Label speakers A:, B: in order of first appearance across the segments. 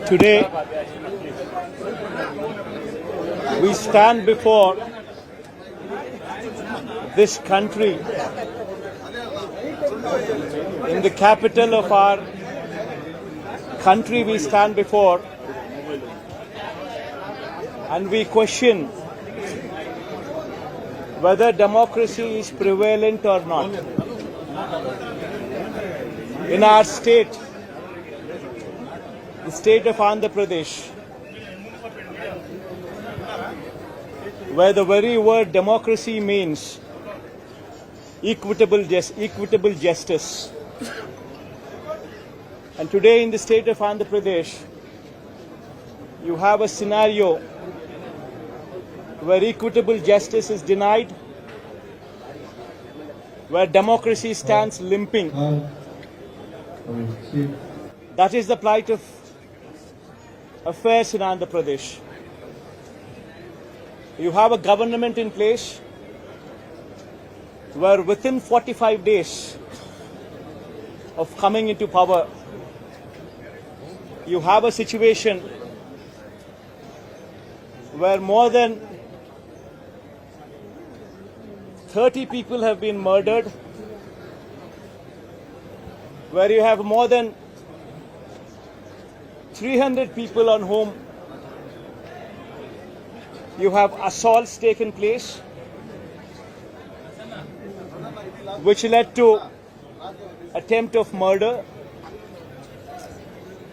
A: Today, we stand before this country in the capital of our country. We stand before and we question whether democracy is prevalent or not. In our state, the state of Andhra Pradesh, where the very word democracy means equitable justice. And today in the state of Andhra Pradesh, you have a scenario where equitable justice is denied, where democracy stands limping. That is the plight of affairs in Andhra Pradesh. You have a government in place where within 45 days of coming into power, you have a situation where more than 30 people have been murdered, where you have more than 300 people on whom you have assaults taken place, which led to attempt of murder,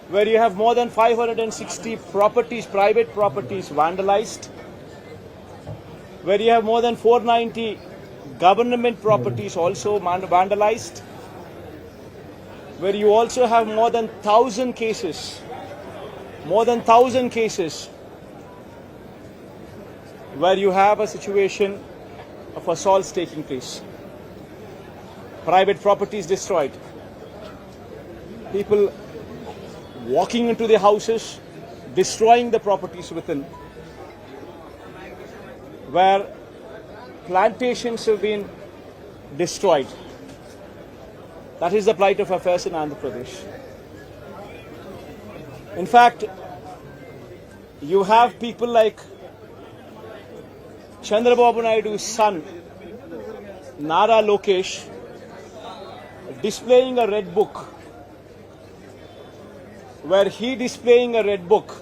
A: where you have more than 560 properties, private properties vandalized, where you have more than 490 government properties also vandalized, where you also have more than 1,000 cases, where you have a situation of assaults taking place, private properties destroyed, people walking into the houses, destroying the properties within, where plantations have been destroyed. That is the plight of affairs in Andhra Pradesh. In fact, you have people like Chandrababu Naidu's son, Nara Lokesh, displaying a red book, where he displaying a red book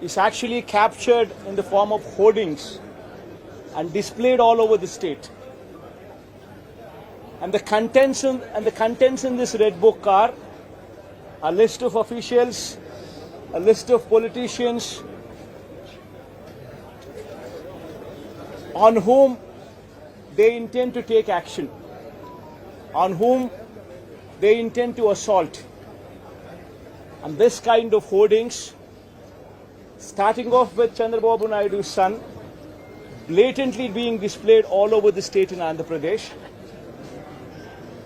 A: is actually captured in the form of hoardings and displayed all over the state. And the contents in this red book are a list of officials, a list of politicians on whom they intend to take action, on whom they intend to assault. And this kind of hoardings, starting off with Chandrababu Naidu's son, blatantly being displayed all over the state in Andhra Pradesh,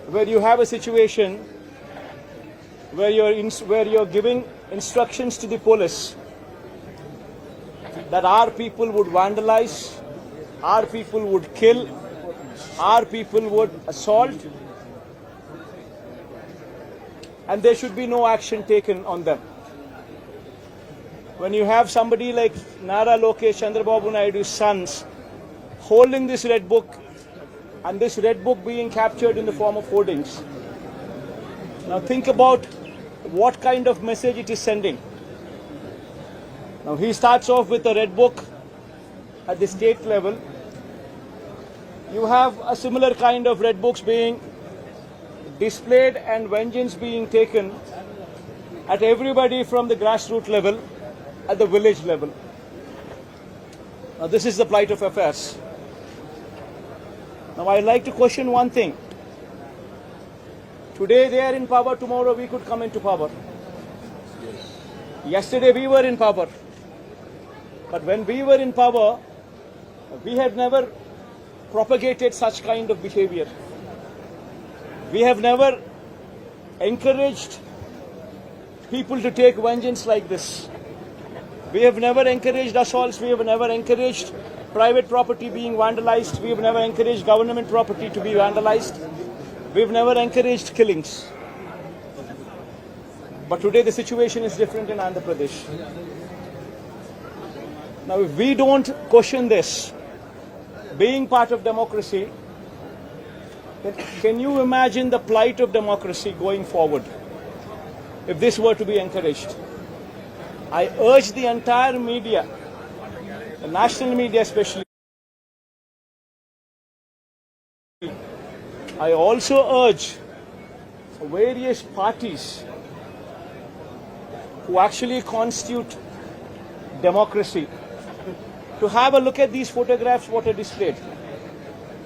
A: where you have a situation where you're giving instructions to the police that our people would vandalize, our people would kill, our people would assault, and there should be no action taken on them. When you have somebody like Nara Lokesh, Chandrababu Naidu's sons, holding this red book, and this red book being captured in the form of hoardings. Now think about what kind of message it is sending. Now he starts off with a red book at the state level. You have a similar kind of red books being displayed and vengeance being taken at everybody from the grassroots level, at the village level. Now this is the plight of affairs. Now I'd like to question one thing. Today they are in power, tomorrow we could come into power. Yesterday we were in power. But when we were in power, we had never propagated such kind of behavior. We have never encouraged people to take vengeance like this. We have never encouraged assaults. We have never encouraged private property being vandalized. We have never encouraged government property to be vandalized. We have never encouraged killings. But today the situation is different in Andhra Pradesh. Now, if we don't question this, being part of democracy, then can you imagine the plight of democracy going forward if this were to be encouraged? I urge the entire media, the national media especially, I also urge various parties who actually constitute democracy to have a look at these photographs what are displayed,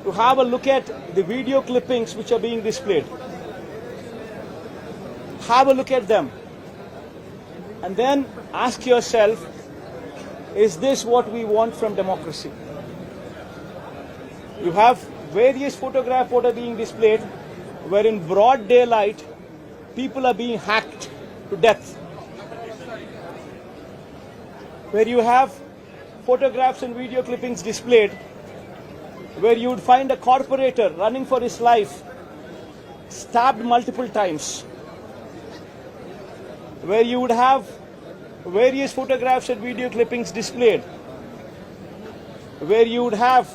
A: to have a look at the video clippings which are being displayed. Have a look at them and then ask yourself, is this what we want from democracy? You have various photographs what are being displayed where in broad daylight people are being hacked to death. Where you have photographs and video clippings displayed where you would find a corporator running for his life stabbed multiple times. Where you would have various photographs and video clippings displayed where you would have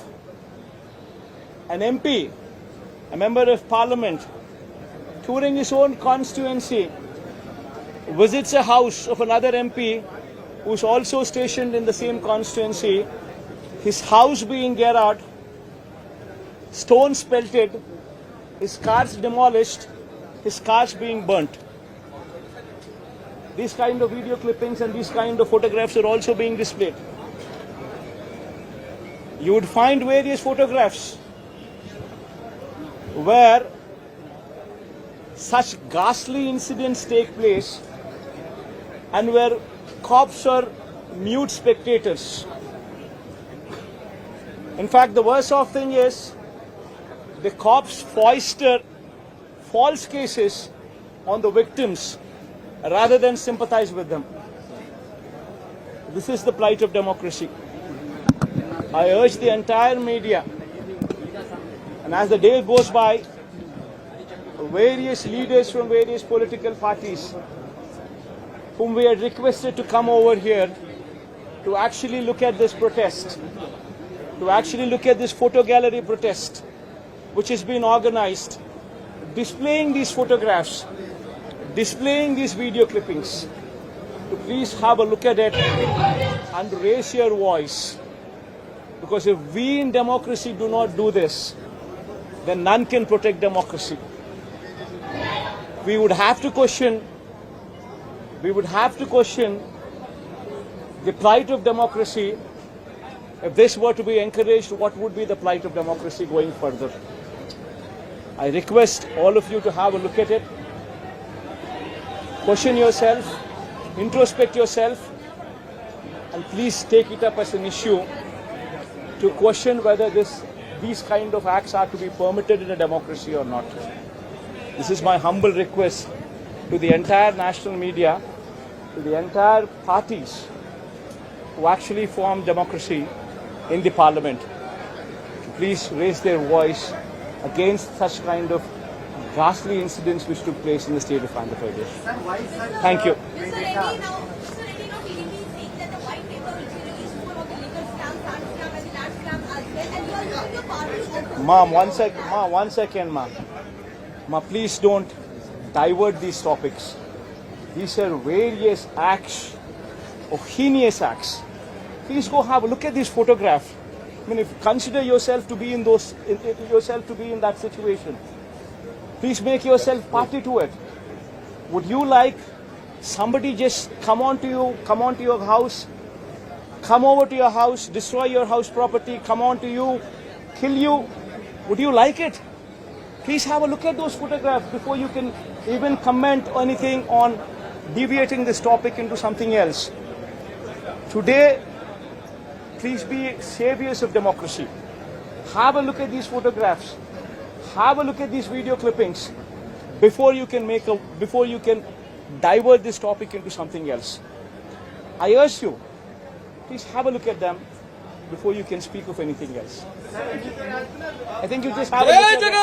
A: an MP, a member of parliament, touring his own constituency, visits a house of another MP who's also stationed in the same constituency, his house being garroted, stones pelted, his cars demolished, his cars being burnt. These kind of video clippings and these kind of photographs are also being displayed. You would find various photographs where such ghastly incidents take place and where cops are mute spectators. In fact, the worst of thing is the cops foist false cases on the victims rather than sympathize with them. This is the plight of democracy. I urge the entire media, and as the day goes by, various leaders from various political parties whom we had requested to come over here to actually look at this protest, to actually look at this photo gallery protest which has been organized, displaying these photographs, displaying these video clippings, to please have a look at it and raise your voice. Because if we in democracy do not do this, then none can protect democracy. We would have to question the plight of democracy. If this were to be encouraged, what would be the plight of democracy going further? I request all of you to have a look at it. Question yourself, introspect yourself, and please take it up as an issue to question whether these kind of acts are to be permitted in a democracy or not. This is my humble request to the entire national media, to the entire parties who actually form democracy in the parliament, to please raise their voice against such kind of ghastly incidents which took place in the state of Andhra Pradesh. Thank you. Ma'am, one second, ma'am. Ma, please don't divert these topics. These are various acts, of heinous acts. Please go have a look at this photograph. I mean, if consider yourself to be in that situation, please make yourself party to it. Would you like somebody just come onto your house, come over to your house, destroy your house property, come onto you, kill you? Would you like it? Please have a look at those photographs before you can even comment or anything on deviating this topic into something else. Today, please be saviors of democracy. Have a look at these photographs. Have a look at these video clippings before you can divert this topic into something else. I urge you, please have a look at them before you can speak of anything else. I think you just have a look at them.